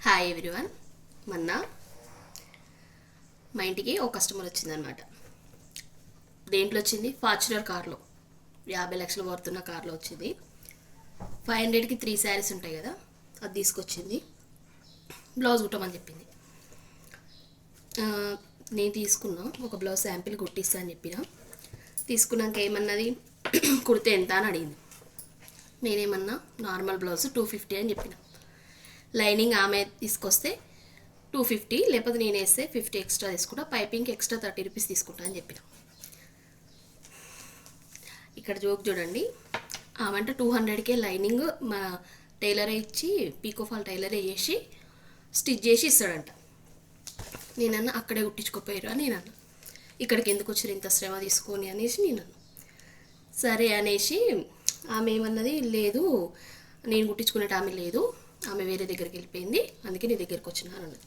Hi everyone. మొన్న మా ఇంటికి ఒక కస్టమర్ వచ్చిందనమాట. దేంట్లో వచ్చింది? ఫార్చునర్ కార్లో, 50 లక్షలు పడుతున్న కార్లో వచ్చింది. 500కి 3 శారీస్ ఉంటాయి కదా, అది తీసుకొచ్చింది. బ్లౌజ్ కుట్టమని చెప్పింది. నేను తీసుకున్నా, ఒక బ్లౌజ్ శాంపిల్ కుట్టిస్తా అని చెప్పిన. తీసుకున్నాక ఏమన్నది, కుడితే ఎంత అని అడిగింది. నేనేమన్నా నార్మల్ బ్లౌజ్ 250 అని చెప్పిన. లైనింగ్ ఆమె తీసుకొస్తే 250, లేకపోతే నేను వేస్తే 50 ఎక్స్ట్రా తీసుకుంటా, పైపింగ్కి ఎక్స్ట్రా 30 రూపీస్ తీసుకుంటా అని చెప్పిన. ఇక్కడ జోక్ చూడండి, ఆమంటే 200కే లైనింగ్ మా టైలరే ఇచ్చి, పీకోఫాల్ టైలరే చేసి స్టిచ్ చేసి ఇస్తాడంట. నేనన్నా అక్కడే కుట్టించుకోపోయారు అని నేనన్నా. ఇక్కడికి ఎందుకు వచ్చారు ఇంత శ్రమ తీసుకొని అనేసి నేనన్నా. సరే అనేసి ఆమె ఏమన్నది, లేదు నేను కుట్టించుకునేట ఆమె లేదు, ఆమె వేరే దగ్గరికి వెళ్ళిపోయింది, అందుకే నీ దగ్గరికి వచ్చినాను అన్నది.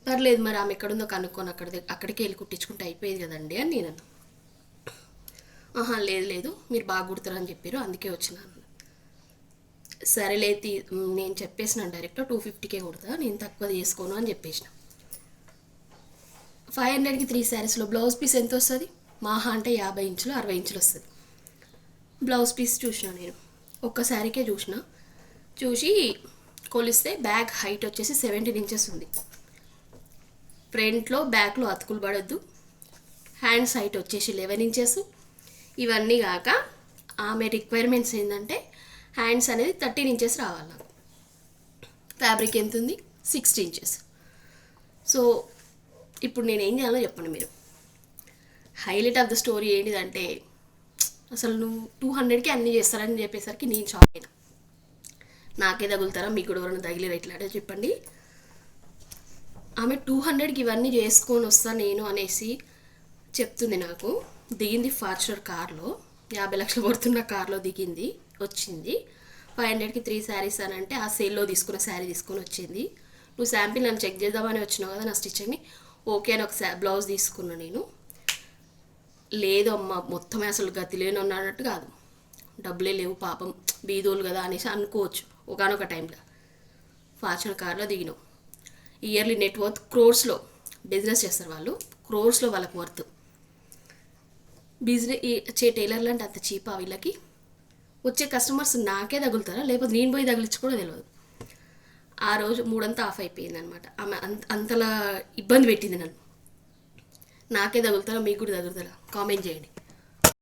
పర్లేదు, మరి ఆమె ఎక్కడుందో కనుక్కొని అక్కడికి వెళ్ళి కుట్టించుకుంటే అయిపోయేది కదండి అని నేను అన్నా. ఆహా లేదు లేదు, మీరు బాగా కుడతారని చెప్పారు, అందుకే వచ్చినాను. సరేలే, నేను చెప్పేసినాను డైరెక్ట్ 250కే కుడతా, నేను తక్కువ చేసుకోను అని చెప్పేసిన. 500కి 3 శారీస్లో బ్లౌజ్ పీస్ ఎంత వస్తుంది? మాహా అంటే 50 ఇంచులు 60 ఇంచులు వస్తుంది. బ్లౌజ్ పీస్ చూసిన, నేను ఒక్క శారీకే చూసి కొలిస్తే బ్యాక్ హైట్ వచ్చేసి 17 ఇంచెస్ ఉంది. ఫ్రంట్లో బ్యాక్లో అతుకులు పడద్దు. హ్యాండ్స్ హైట్ వచ్చేసి 11 ఇంచెస్. ఇవన్నీ కాక ఆమె రిక్వైర్మెంట్స్ ఏంటంటే హ్యాండ్స్ అనేది 13 ఇంచెస్ రావాలి నాకు. ఫ్యాబ్రిక్ ఎంత ఉంది? 60 ఇంచెస్. సో ఇప్పుడు నేను ఏం చేయాలో చెప్పండి మీరు. హైలైట్ ఆఫ్ ద స్టోరీ ఏంటిదంటే, అసలు నువ్వు 200కి అన్నీ చేస్తారని చెప్పేసరికి నేను షాక్ అయినా. నాకే తగులుతారా, మీకు కూడా ఎవరైనా తగిలేరు ఎట్లాడో చెప్పండి. ఆమె 200కి ఇవన్నీ చేసుకొని వస్తా నేను అనేసి చెప్తుంది. నాకు దిగింది ఫార్చునర్ కార్లో, 50 లక్షలు పడుతున్న కార్లో దిగింది, వచ్చింది. 500కి 3 శారీస్ అని అంటే ఆ సేల్లో తీసుకున్న శారీ తీసుకొని వచ్చింది. నువ్వు శాంపిల్ నన్ను చెక్ చేద్దామని వచ్చినావు కదా నా స్టిచ్చింగ్ని, ఓకే అని ఒక బ్లౌజ్ తీసుకున్నా నేను. లేదు అమ్మ, మొత్తమే అసలు గతి లేని అన్నట్టు కాదు, డబ్బులే లేవు పాపం, బీదోలు కదా అనేసి అనుకోవచ్చు ఒకనొక టైంలో. ఫార్చునర్ కార్లో దిగినావు. ఇయర్లీ నెట్వర్త్ క్రోర్స్లో బిజినెస్ చేస్తారు వాళ్ళు, క్రోర్స్లో వాళ్ళకి వర్త్. బిజినెస్ టైలర్లు అంటే అంత చీపా వీళ్ళకి? వచ్చే కస్టమర్స్ నాకే తగులుతారా, లేకపోతే నేను పోయి తగిలించుకోవడం తెలియదు. ఆ రోజు మూడంతా ఆఫ్ అయిపోయింది అనమాట. ఆమె అంతలా ఇబ్బంది పెట్టింది నన్ను. నాకే తగులుతారా, మీకు కూడా తగులుతారా? కామెంట్ చేయండి.